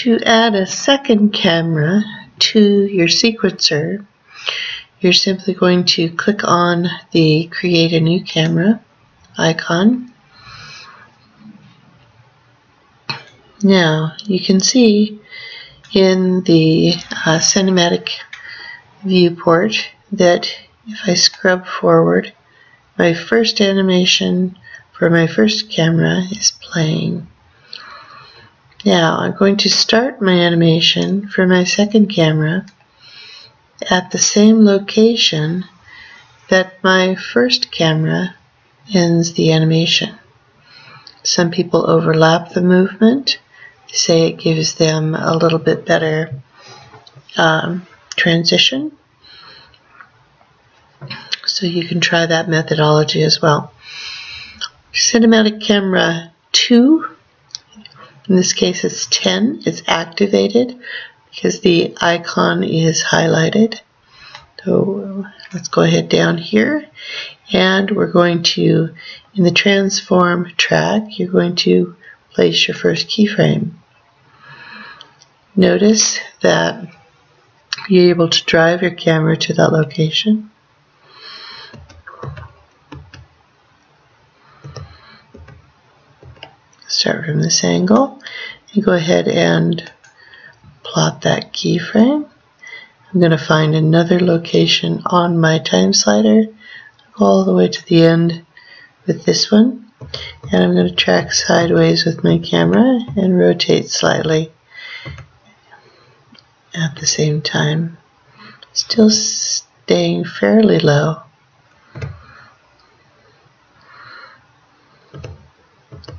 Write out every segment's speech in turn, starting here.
To add a second camera to your sequencer, you're simply going to click on the Create a New Camera icon. Now you can see in the cinematic viewport that if I scrub forward, my first animation for my first camera is playing. Now I'm going to start my animation for my second camera at the same location that my first camera ends the animation. Some people overlap the movement. They say it gives them a little bit better transition. So you can try that methodology as well. Cinematic camera 2, in this case it's 10, is activated because the icon is highlighted. So let's go ahead down here, and we're going to, in the transform track, you're going to place your first keyframe. Notice that you're able to drive your camera to that location. Start from this angle and go ahead and plot that keyframe. I'm going to find another location on my time slider, go all the way to the end with this one, and I'm going to track sideways with my camera and rotate slightly at the same time, still staying fairly low.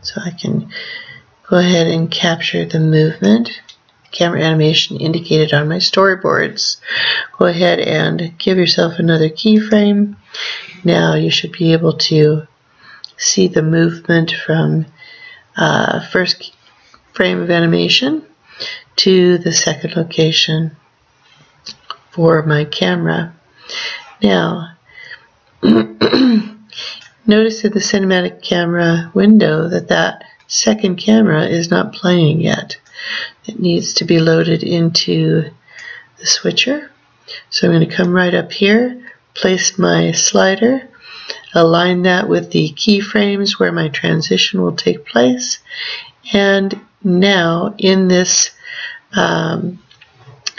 So I can go ahead and capture the movement, camera animation indicated on my storyboards. Go ahead and give yourself another keyframe. Now you should be able to see the movement from first frame of animation to the second location for my camera. Now, notice in the cinematic camera window that that second camera is not playing yet. It needs to be loaded into the switcher. So I'm going to come right up here, place my slider, align that with the keyframes where my transition will take place, and now in this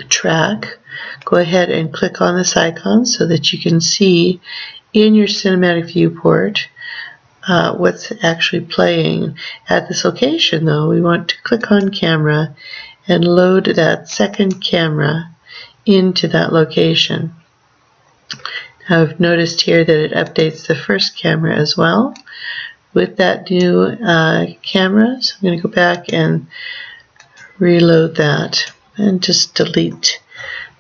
track, go ahead and click on this icon so that you can see in your cinematic viewport what's actually playing at this location. Though we want to click on camera and load that second camera into that location. Now I've noticed here that it updates the first camera as well with that new camera, so I'm going to go back and reload that and just delete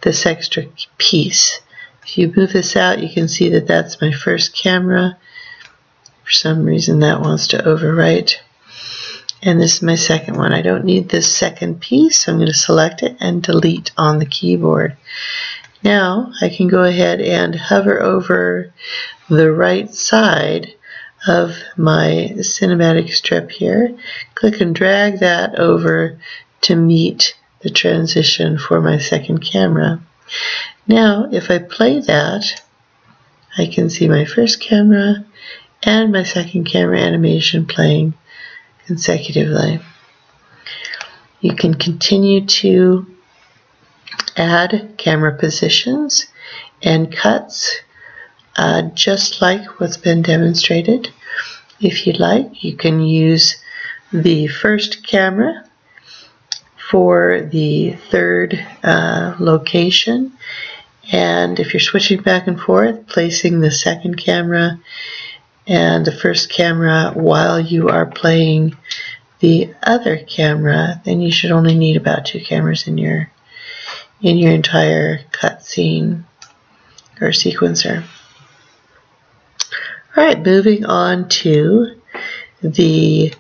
this extra piece. If you move this out, you can see that that's my first camera. For some reason that wants to overwrite. And this is my second one. I don't need this second piece, so I'm going to select it and delete on the keyboard. Now I can go ahead and hover over the right side of my cinematic strip here, click and drag that over to meet the transition for my second camera. Now if I play that, I can see my first camera and my second camera animation playing consecutively. You can continue to add camera positions and cuts just like what's been demonstrated. If you'd like, you can use the first camera for the third location, and if you're switching back and forth, placing the second camera and the first camera while you are playing the other camera, then you should only need about 2 cameras in your entire cutscene or sequencer. Alright, moving on to the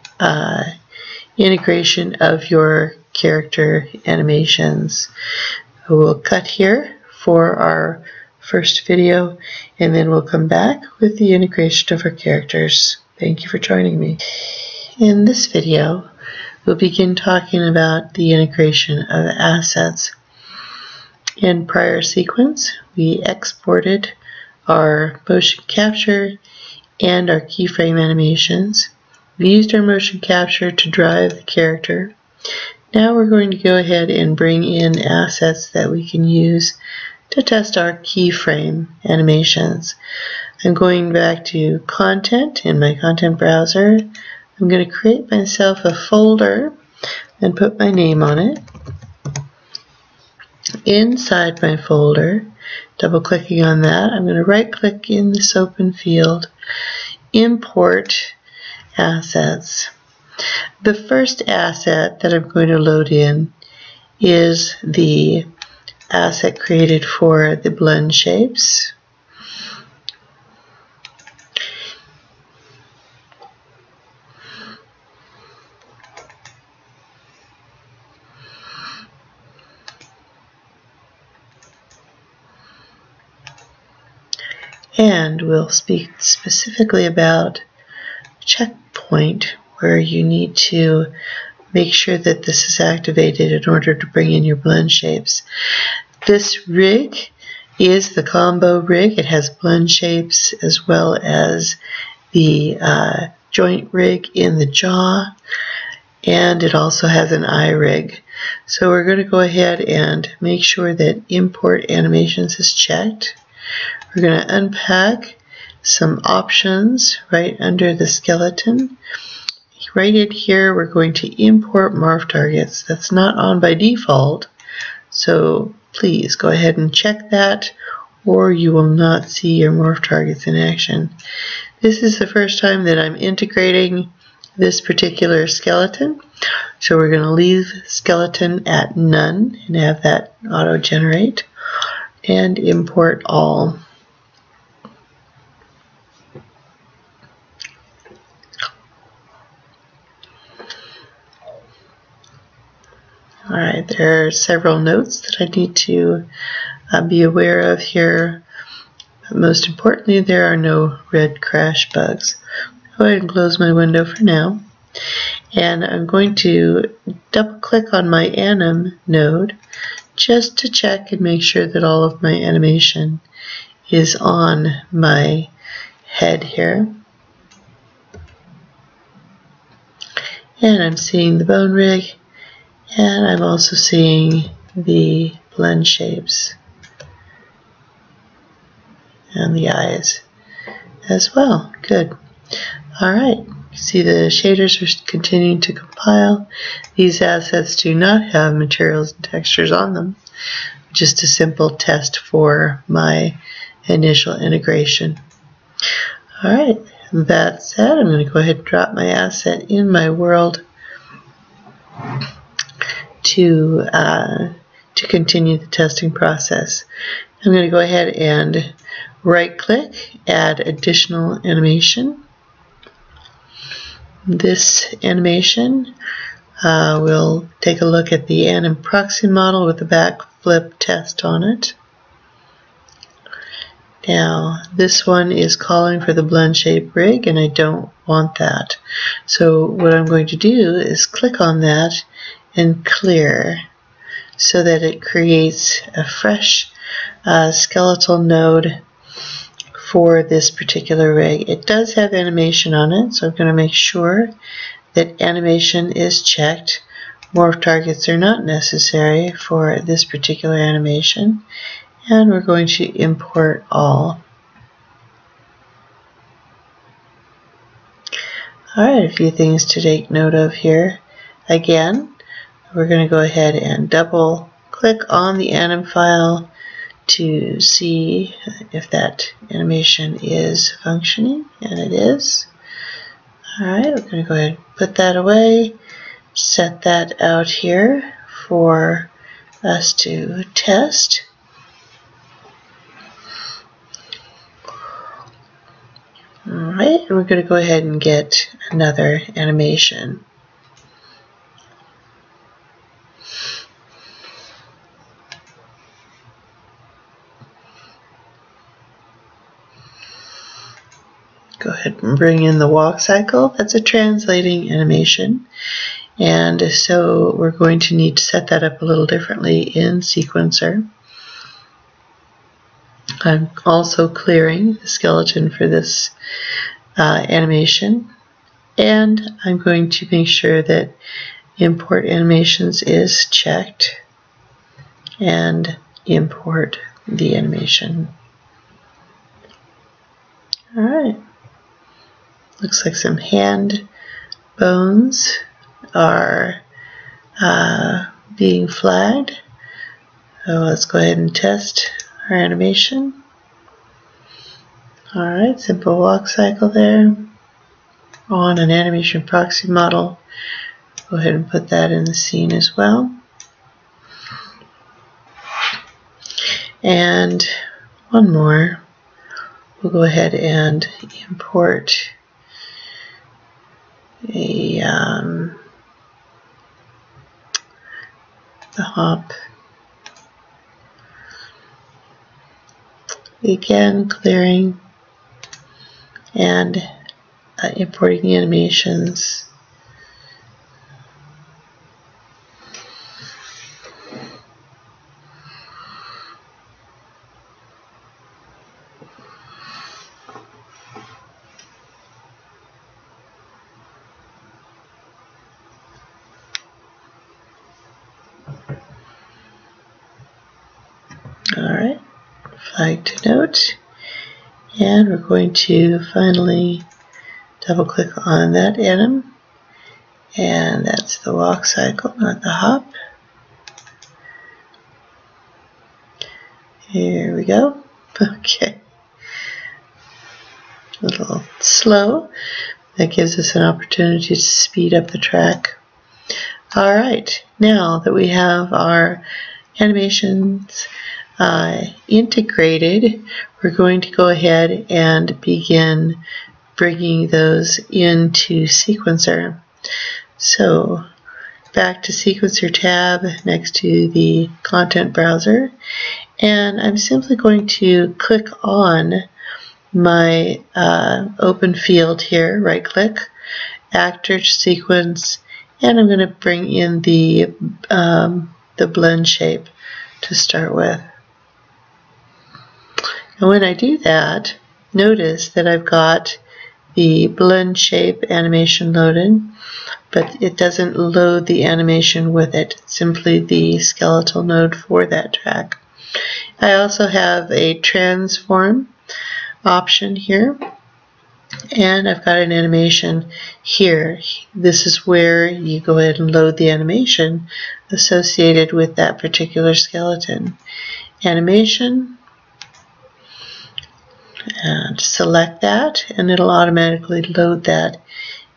integration of your character animations. We'll cut here for our first video, and then we'll come back with the integration of our characters. Thank you for joining me. In this video, we'll begin talking about the integration of assets. In prior sequence, we exported our motion capture and our keyframe animations. We used our motion capture to drive the character. Now we're going to go ahead and bring in assets that we can use to test our keyframe animations. I'm going back to Content in my content browser. I'm going to create myself a folder and put my name on it. Inside my folder, double-clicking on that, I'm going to right-click in this open field, Import Assets. The first asset that I'm going to load in is the asset created for the blend shapes. And we'll speak specifically about checkpoint, where you need to make sure that this is activated in order to bring in your blend shapes. This rig is the combo rig. It has blend shapes as well as the joint rig in the jaw, and it also has an eye rig. So we're going to go ahead and make sure that Import Animations is checked. We're going to unpack some options right under the skeleton. Right in here, we're going to import morph targets. That's not on by default, so please go ahead and check that, or you will not see your morph targets in action. This is the first time that I'm integrating this particular skeleton, so we're going to leave skeleton at none and have that auto-generate, and import all. Alright, there are several notes that I need to be aware of here. But most importantly, there are no red crash bugs. Go ahead and close my window for now. And I'm going to double click on my anim node just to check and make sure that all of my animation is on my head here. And I'm seeing the bone rig. And I'm also seeing the blend shapes and the eyes as well. Good. Alright, see the shaders are continuing to compile. These assets do not have materials and textures on them. Just a simple test for my initial integration. Alright, that said, I'm going to go ahead and drop my asset in my world to continue the testing process. I'm going to go ahead and right-click, add additional animation. This animation will take a look at the anim proxy model with the backflip test on it. Now, this one is calling for the blend shape rig, and I don't want that. So what I'm going to do is click on that and clear so that it creates a fresh skeletal node for this particular rig. It does have animation on it, so I'm going to make sure that animation is checked. Morph targets are not necessary for this particular animation, and we're going to import all. Alright, a few things to take note of here. Again, we're going to go ahead and double click on the anim file to see if that animation is functioning, and it is. Alright, we're going to go ahead and put that away, set that out here for us to test. Alright, we're going to go ahead and get another animation. Go ahead and bring in the walk cycle. That's a translating animation. And so we're going to need to set that up a little differently in Sequencer. I'm also clearing the skeleton for this animation, and I'm going to make sure that Import Animations is checked and import the animation. Alright, looks like some hand bones are being flagged. So let's go ahead and test our animation. Alright, simple walk cycle there on an animation proxy model. Go ahead and put that in the scene as well. And one more. We'll go ahead and import the hop. Again, clearing and importing the animations. Alright, flag to note, and we're going to finally double click on that anim, and that's the walk cycle, not the hop. Here we go. Okay, a little slow. That gives us an opportunity to speed up the track. Alright, now that we have our animations integrated, we're going to go ahead and begin bringing those into Sequencer. So back to Sequencer tab next to the content browser, and I'm simply going to click on my open field here, right click, actor sequence, and I'm going to bring in the blend shape to start with. And when I do that, notice that I've got the blend shape animation loaded, but it doesn't load the animation with it. It's simply the skeletal node for that track. I also have a transform option here, and I've got an animation here. This is where you go ahead and load the animation associated with that particular skeleton. Animation, and select that, and it'll automatically load that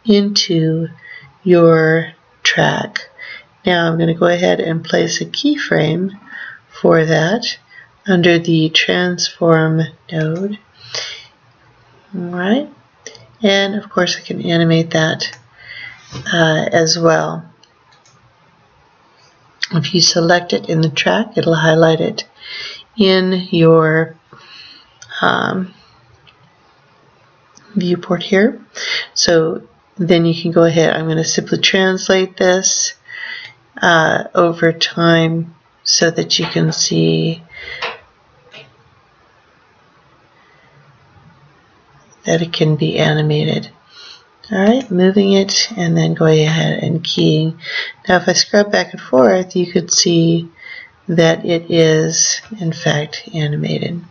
into your track. Now I'm going to go ahead and place a keyframe for that under the transform node. Alright, and of course I can animate that as well. If you select it in the track, it'll highlight it in your viewport here. So then you can go ahead, I'm going to simply translate this over time so that you can see that it can be animated. Alright, moving it and then going ahead and keying. Now if I scrub back and forth, you could see that it is in fact animated.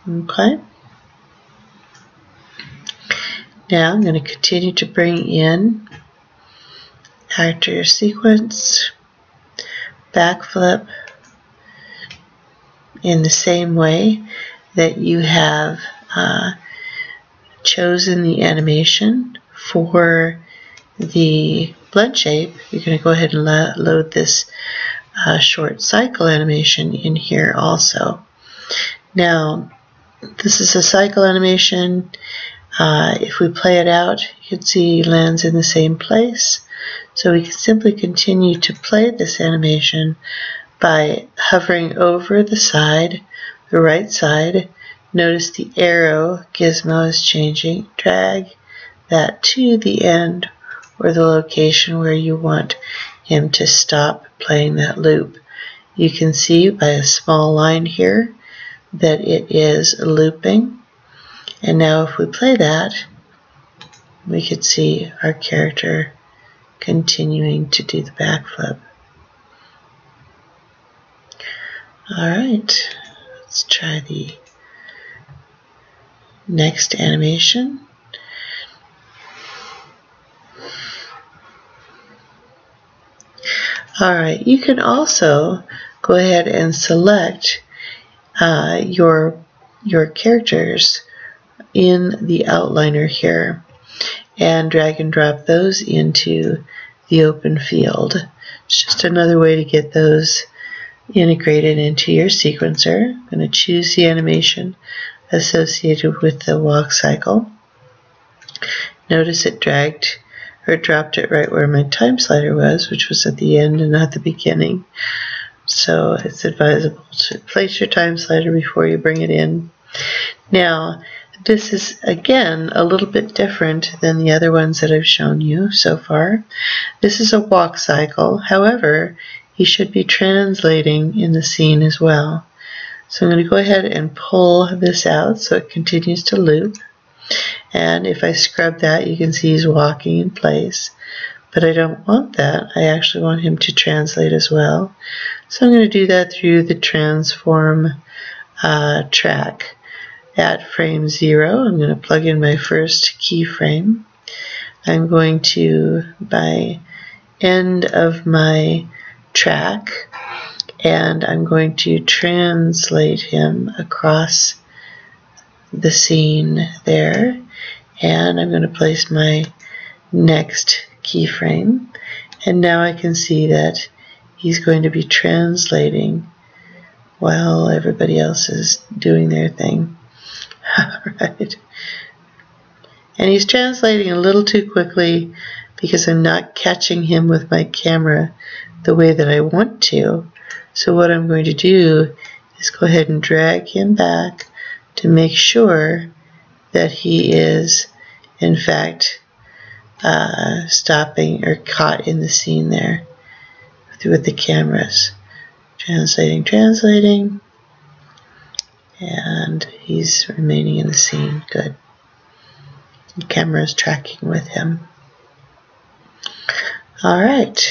Okay. Now I'm going to continue to bring in actor sequence, backflip in the same way that you have chosen the animation for the blend shape. You're going to go ahead and load this short cycle animation in here also. Now this is a cycle animation. If we play it out, you can see it lands in the same place. So we can simply continue to play this animation by hovering over the side, the right side. Notice the arrow gizmo is changing. Drag that to the end or the location where you want him to stop playing that loop. You can see by a small line here that it is looping. And now if we play that, we could see our character continuing to do the backflip. Alright, let's try the next animation. Alright, you can also go ahead and select your characters in the outliner here and drag and drop those into the open field. It's just another way to get those integrated into your sequencer. I'm going to choose the animation associated with the walk cycle. Notice it dragged or dropped it right where my time slider was, which was at the end and not the beginning. So it's advisable to place your time slider before you bring it in. Now, this is again a little bit different than the other ones that I've shown you so far. This is a walk cycle. However, he should be translating in the scene as well. So I'm going to go ahead and pull this out so it continues to loop. And if I scrub that, you can see he's walking in place. But I don't want that. I actually want him to translate as well. So I'm going to do that through the transform track. At frame 0, I'm going to plug in my first keyframe. I'm going to, by end of my track, and I'm going to translate him across the scene there, and I'm going to place my next keyframe, and now I can see that he's going to be translating while everybody else is doing their thing. Alright. And he's translating a little too quickly because I'm not catching him with my camera the way that I want to. So what I'm going to do is go ahead and drag him back to make sure that he is in fact stopping or caught in the scene there with the cameras. Translating, and he's remaining in the scene. Good. The camera is tracking with him. Alright.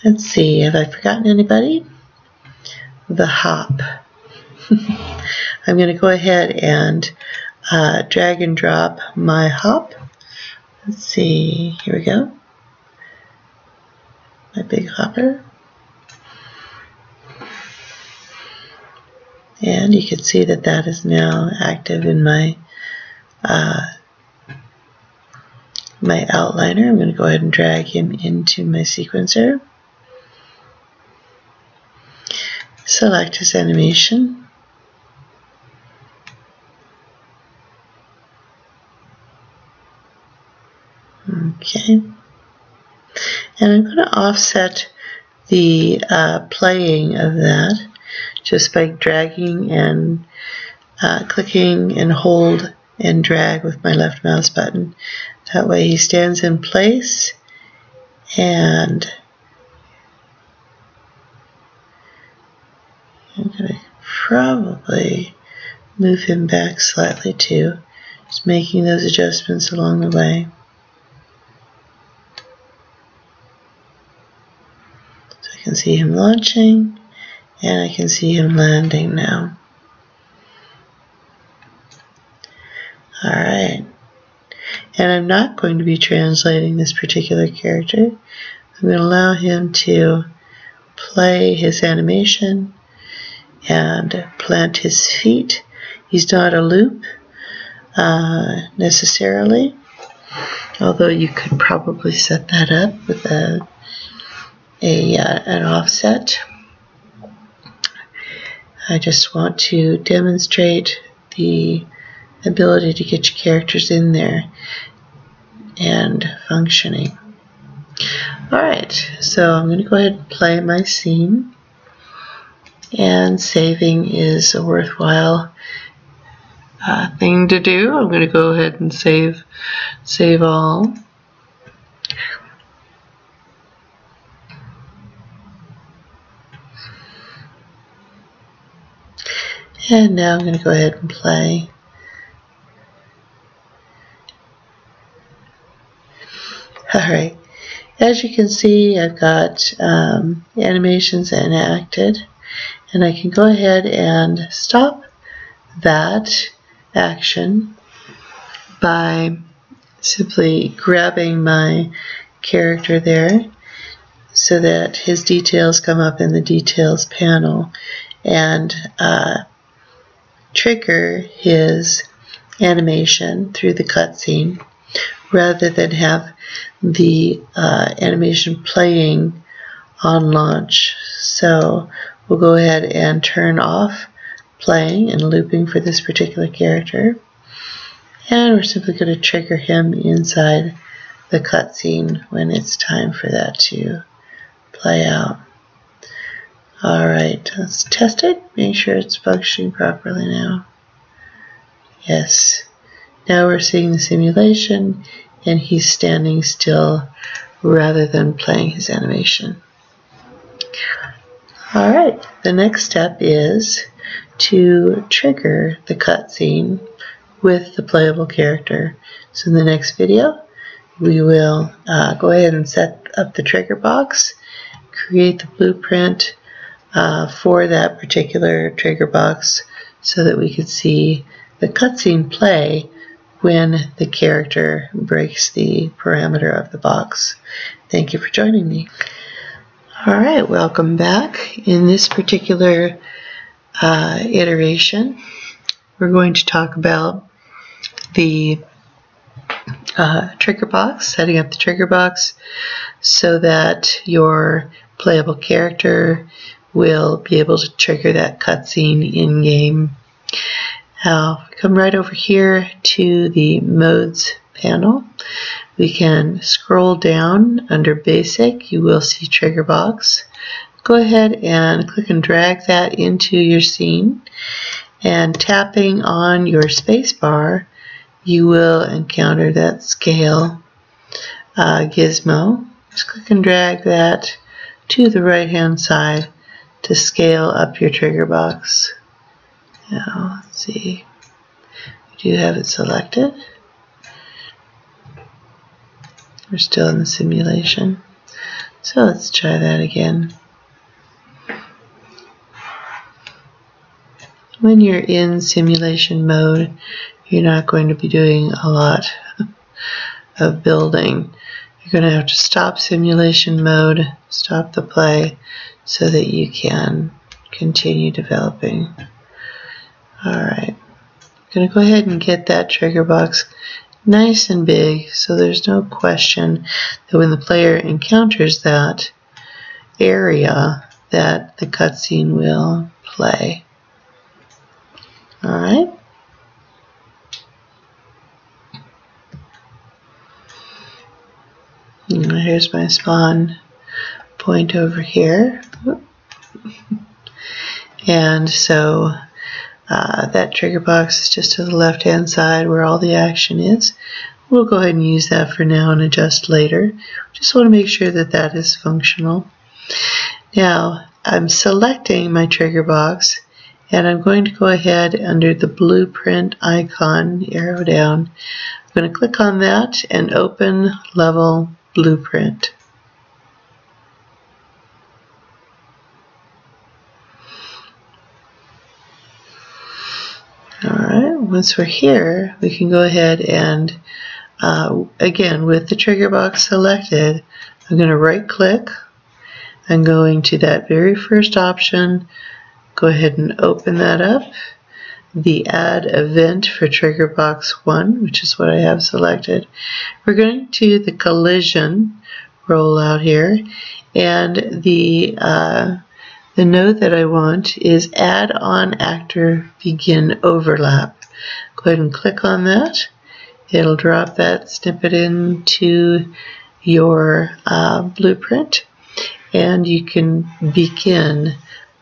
Let's see, have I forgotten anybody? The hop. I'm going to go ahead and drag and drop my hop. Let's see, here we go. My big hopper. And you can see that that is now active in my my outliner. I'm going to go ahead and drag him into my sequencer. Select his animation. Okay. And I'm going to offset the playing of that just by dragging and clicking and hold and drag with my left mouse button. That way he stands in place, and I'm going to probably move him back slightly too, just making those adjustments along the way. So I can see him launching, and I can see him landing now. Alright. And I'm not going to be translating this particular character. I'm going to allow him to play his animation and plant his feet. He's not a loop necessarily, although you could probably set that up with an offset. I just want to demonstrate the ability to get your characters in there and functioning. Alright, so I'm going to go ahead and play my scene, and saving is a worthwhile thing to do. I'm going to go ahead and save all. And now I'm going to go ahead and play. Alright, as you can see, I've got animations enacted, and I can go ahead and stop that action by simply grabbing my character there so that his details come up in the details panel, and trigger his animation through the cutscene rather than have the animation playing on launch. So we'll go ahead and turn off playing and looping for this particular character, and we're simply going to trigger him inside the cutscene when it's time for that to play out. Alright, let's test it, make sure it's functioning properly now. Yes. Now we're seeing the simulation, and he's standing still rather than playing his animation. Alright, the next step is to trigger the cutscene with the playable character. So in the next video, we will go ahead and set up the trigger box, create the blueprint for that particular trigger box so that we could see the cutscene play when the character breaks the parameter of the box. Thank you for joining me. Alright, welcome back. In this particular iteration, we're going to talk about the trigger box, setting up the trigger box so that your playable character will be able to trigger that cutscene in-game. Now, come right over here to the Modes panel. We can scroll down under Basic. You will see Trigger Box. Go ahead and click and drag that into your scene, and tapping on your spacebar, you will encounter that scale gizmo. Just click and drag that to the right-hand side to scale up your trigger box. Now, let's see. We do have it selected. We're still in the simulation. So let's try that again. When you're in simulation mode, you're not going to be doing a lot of building. You're going to have to stop simulation mode, stop the play, so that you can continue developing. Alright, I'm going to go ahead and get that trigger box nice and big so there's no question that when the player encounters that area that the cutscene will play. Alright. Here's my spawn point over here. And so that trigger box is just to the left hand side where all the action is. We'll go ahead and use that for now and adjust later. Just want to make sure that that is functional. Now I'm selecting my trigger box, and I'm going to go ahead under the blueprint icon, arrow down. I'm going to click on that and open level blueprint. Alright, once we're here, we can go ahead and again, with the trigger box selected, I'm going to right click. I'm going to that very first option, go ahead and open that up. The add event for trigger box 1, which is what I have selected. We're going to the collision rollout here, and the node that I want is add on actor begin overlap. Go ahead and click on that. It'll drop that snippet into your blueprint, and you can begin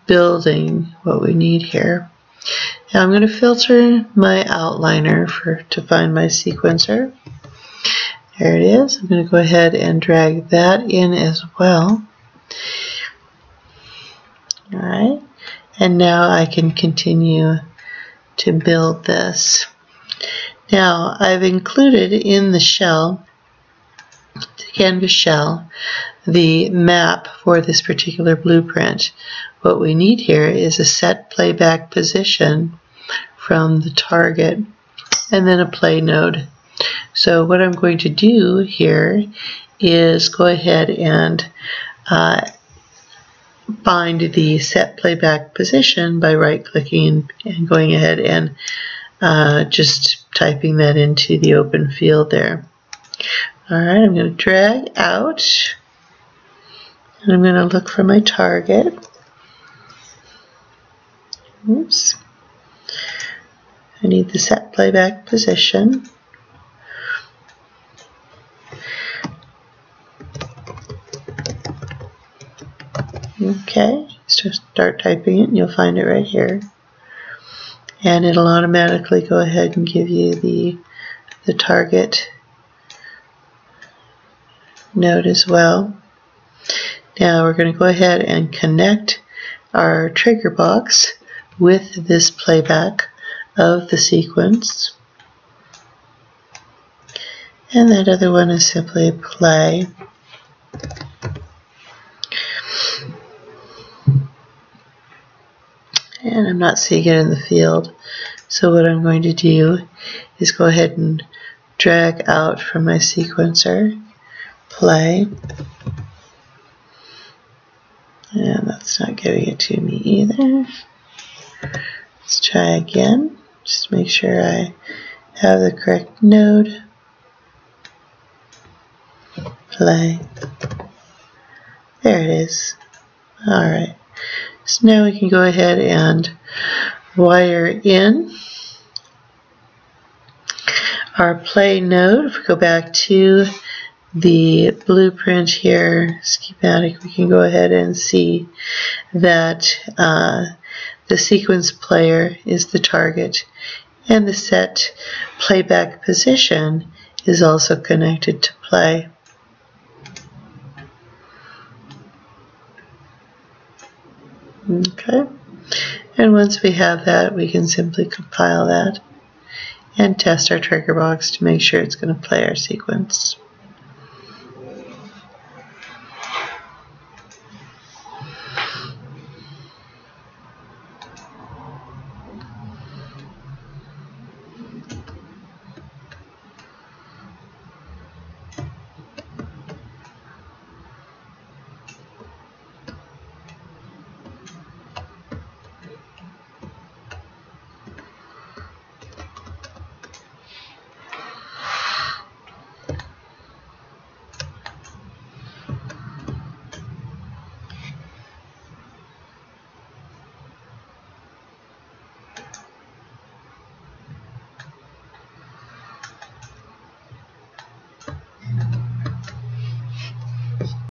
building what we need here. Now I'm going to filter my outliner to find my sequencer. There it is. I'm going to go ahead and drag that in as well. Alright, and now I can continue to build this. Now I've included in the shell, the canvas shell, the map for this particular blueprint. What we need here is a set playback position from the target and then a play node. So what I'm going to do here is go ahead and find the set playback position by right-clicking and going ahead and just typing that into the open field there. Alright, I'm going to drag out and I'm going to look for my target. Oops. I need the set playback position. Okay, so start typing it and you'll find it right here. And it'll automatically go ahead and give you the target node as well. Now we're going to go ahead and connect our trigger box with this playback of the sequence. And that other one is simply play. And I'm not seeing it in the field, so what I'm going to do is go ahead and drag out from my sequencer, play, and that's not giving it to me either. Let's try again, just make sure I have the correct node, play, there it is. Alright. So now we can go ahead and wire in our play node. If we go back to the blueprint here, schematic, we can go ahead and see that the sequence player is the target and the set playback position is also connected to play. Okay, and once we have that, we can simply compile that and test our trigger box to make sure it's going to play our sequence.